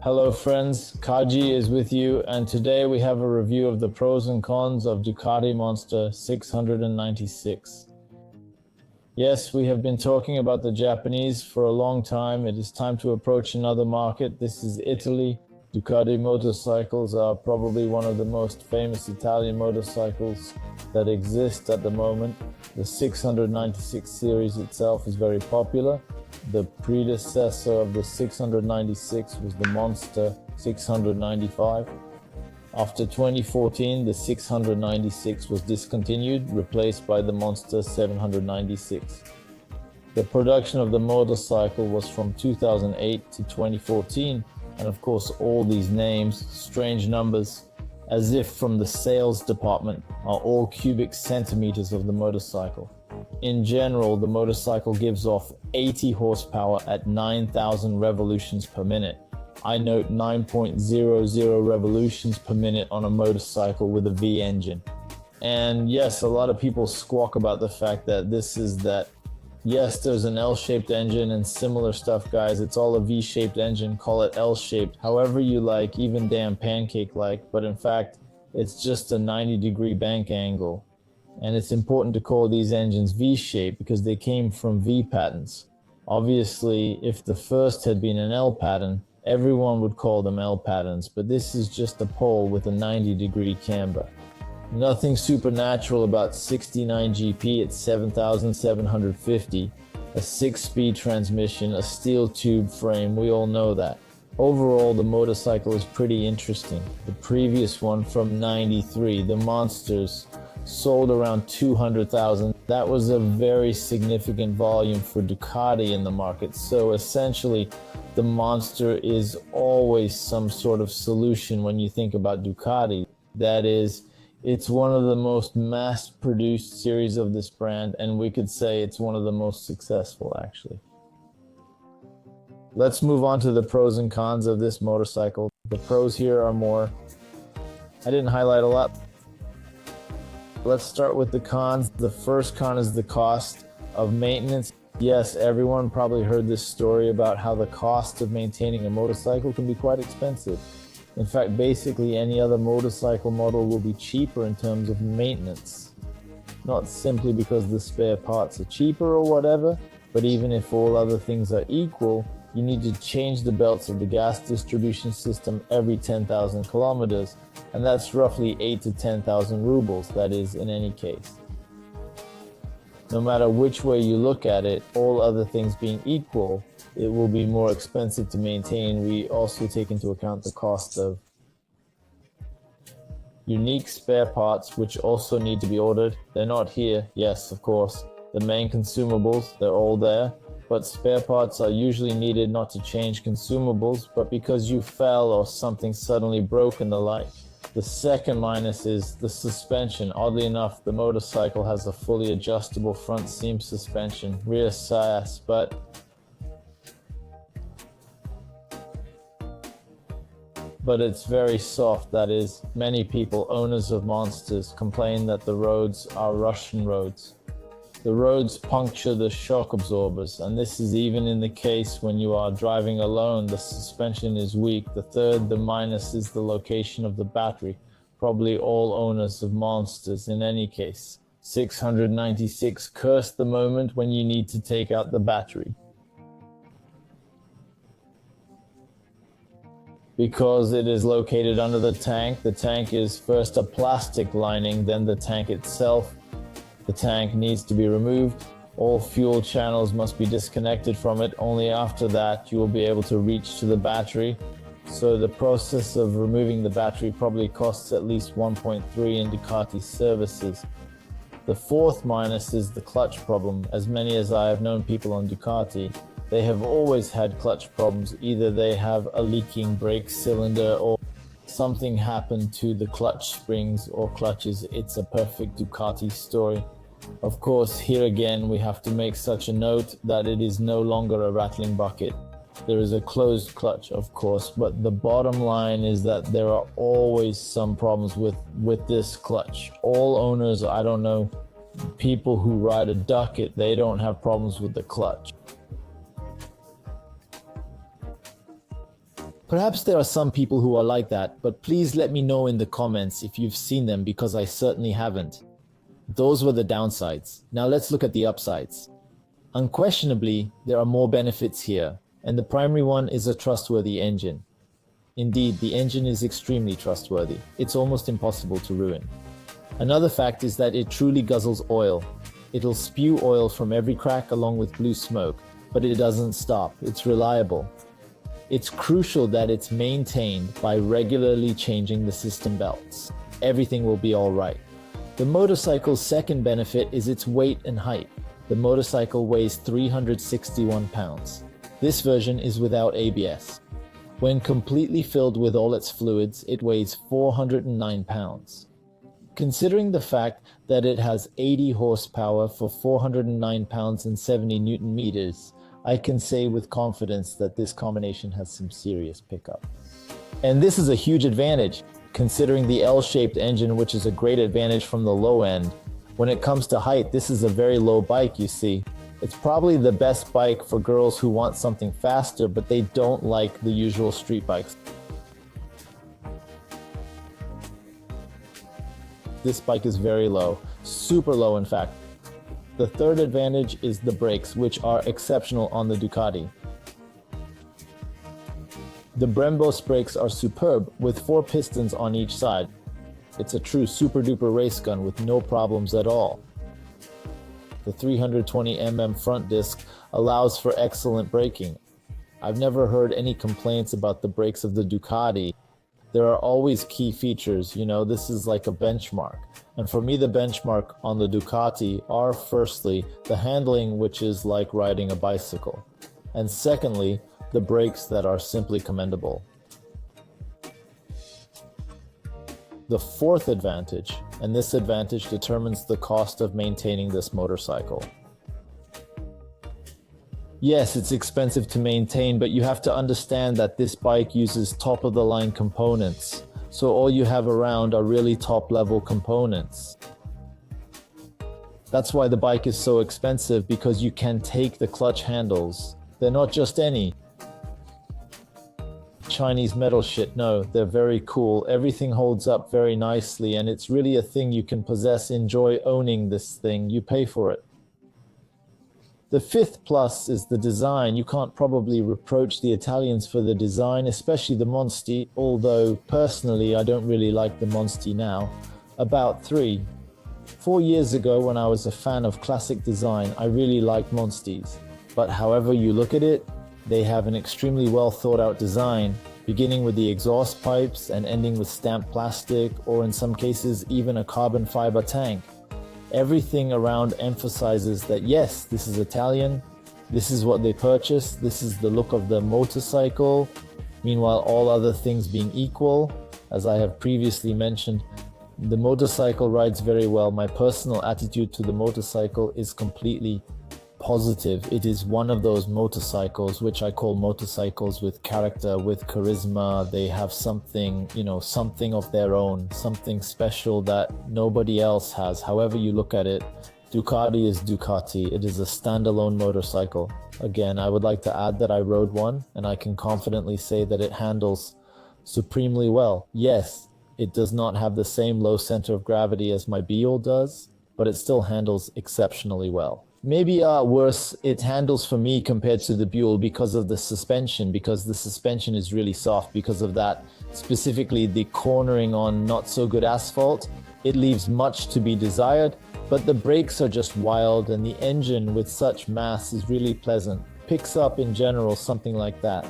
Hello friends, Kaji is with you, and today we have a review of the pros and cons of Ducati Monster 696. Yes, we have been talking about the Japanese for a long time. It is time to approach another market. This is Italy. Ducati motorcycles are probably one of the most famous Italian motorcycles that exist at the moment. The 696 series itself is very popular. The predecessor of the 696 was the Monster 695. After 2014, the 696 was discontinued, replaced by the Monster 796. The production of the motorcycle was from 2008 to 2014, and of course all these names, strange numbers, as if from the sales department, are all cubic centimeters of the motorcycle. In general, the motorcycle gives off 80 horsepower at 9,000 revolutions per minute. I note 9.00 revolutions per minute on a motorcycle with a V engine. And yes, a lot of people squawk about the fact that yes, there's an L-shaped engine and similar stuff, guys. It's all a V-shaped engine, call it L-shaped, however you like, even damn pancake-like, but in fact, it's just a 90-degree bank angle. And it's important to call these engines V-shaped because they came from V patterns. Obviously, if the first had been an L pattern, everyone would call them L patterns, but this is just a pole with a 90-degree camber. Nothing supernatural about 69 GP at 7,750, a 6-speed transmission, a steel tube frame, we all know that. Overall, the motorcycle is pretty interesting. The previous one from 93, the Monsters, sold around 200,000. That was a very significant volume for Ducati in the market. So essentially, the Monster is always some sort of solution when you think about Ducati. That is, it's one of the most mass-produced series of this brand, and we could say it's one of the most successful, actually. Let's move on to the pros and cons of this motorcycle. The pros here are more. I didn't highlight a lot. Let's start with the cons. The first con is the cost of maintenance. Yes, everyone probably heard this story about how the cost of maintaining a motorcycle can be quite expensive. In fact, basically any other motorcycle model will be cheaper in terms of maintenance. Not simply because the spare parts are cheaper or whatever, but even if all other things are equal, you need to change the belts of the gas distribution system every 10,000 kilometers, and that's roughly 8 to 10,000 rubles, that is, in any case. No matter which way you look at it, all other things being equal, it will be more expensive to maintain. We also take into account the cost of unique spare parts, which also need to be ordered. They're not here, yes, of course. The main consumables, they're all there. But spare parts are usually needed not to change consumables, but because you fell or something suddenly broke and the like. The second minus is the suspension. Oddly enough, the motorcycle has a fully adjustable front seam suspension, rear SAS, but it's very soft. That is, many people, owners of Monsters, complain that the roads are Russian roads. The roads puncture the shock absorbers, and this is even in the case when you are driving alone. The suspension is weak. The minus is the location of the battery. Probably all owners of Monsters in any case. 696, curse the moment when you need to take out the battery. Because it is located under the tank is first a plastic lining, then the tank itself. The tank needs to be removed. All fuel channels must be disconnected from it. Only after that you will be able to reach to the battery. So the process of removing the battery probably costs at least 1.3 in Ducati services. The fourth minus is the clutch problem. As many as I have known people on Ducati, they have always had clutch problems. Either they have a leaking brake cylinder or something happened to the clutch springs or clutches. It's a perfect Ducati story. Of course, here again we have to make such a note that it is no longer a rattling bucket. There is a closed clutch, of course, but the bottom line is that there are always some problems with this clutch. All owners, I don't know, people who ride a Ducati, they don't have problems with the clutch. Perhaps there are some people who are like that, but please let me know in the comments if you've seen them because I certainly haven't. Those were the downsides. Now let's look at the upsides. Unquestionably, there are more benefits here, and the primary one is a trustworthy engine. Indeed, the engine is extremely trustworthy. It's almost impossible to ruin. Another fact is that it truly guzzles oil. It'll spew oil from every crack along with blue smoke, but it doesn't stop. It's reliable. It's crucial that it's maintained by regularly changing the system belts. Everything will be all right. The motorcycle's second benefit is its weight and height. The motorcycle weighs 361 pounds. This version is without ABS. When completely filled with all its fluids, it weighs 409 pounds. Considering the fact that it has 80 horsepower for 409 pounds and 70 Newton meters, I can say with confidence that this combination has some serious pickup. And this is a huge advantage, considering the L-shaped engine, which is a great advantage from the low end. When it comes to height, this is a very low bike, you see. It's probably the best bike for girls who want something faster, but they don't like the usual street bikes. This bike is very low, super low in fact. The third advantage is the brakes, which are exceptional on the Ducati. The Brembo's brakes are superb, with 4 pistons on each side. It's a true super duper race gun with no problems at all. The 320mm front disc allows for excellent braking. I've never heard any complaints about the brakes of the Ducati. There are always key features, this is like a benchmark. And for me, the benchmark on the Ducati are firstly, the handling, which is like riding a bicycle. And secondly, the brakes that are simply commendable. The fourth advantage, and this advantage determines the cost of maintaining this motorcycle. Yes, it's expensive to maintain, but you have to understand that this bike uses top-of-the-line components. So all you have around are really top-level components. That's why the bike is so expensive, because you can take the clutch handles. They're not just any Chinese metal shit, no, they're very cool. Everything holds up very nicely, and it's really a thing you can possess, enjoy owning this thing. You pay for it. The fifth plus is the design. You can't probably reproach the Italians for the design, especially the Monsti, although personally I don't really like the Monsti now. About 4 years ago, when I was a fan of classic design, I really liked Monstis. But however you look at it, they have an extremely well thought out design, beginning with the exhaust pipes and ending with stamped plastic, or in some cases even a carbon fiber tank. Everything around emphasizes that yes, this is Italian, this is what they purchased, this is the look of the motorcycle. Meanwhile, all other things being equal, as I have previously mentioned, the motorcycle rides very well. My personal attitude to the motorcycle is completely positive. It is one of those motorcycles which I call motorcycles with character, with charisma. They have something, something of their own, something special that nobody else has. However you look at it, Ducati is Ducati. It is a standalone motorcycle. Again, I would like to add that I rode one, and I can confidently say that it handles supremely well. Yes, it does not have the same low center of gravity as my Buell does, but it still handles exceptionally well. Maybe worse, it handles for me compared to the Buell because of the suspension, because the suspension is really soft. Because of that, specifically the cornering on not so good asphalt, it leaves much to be desired, but the brakes are just wild, and the engine with such mass is really pleasant. Picks up in general something like that.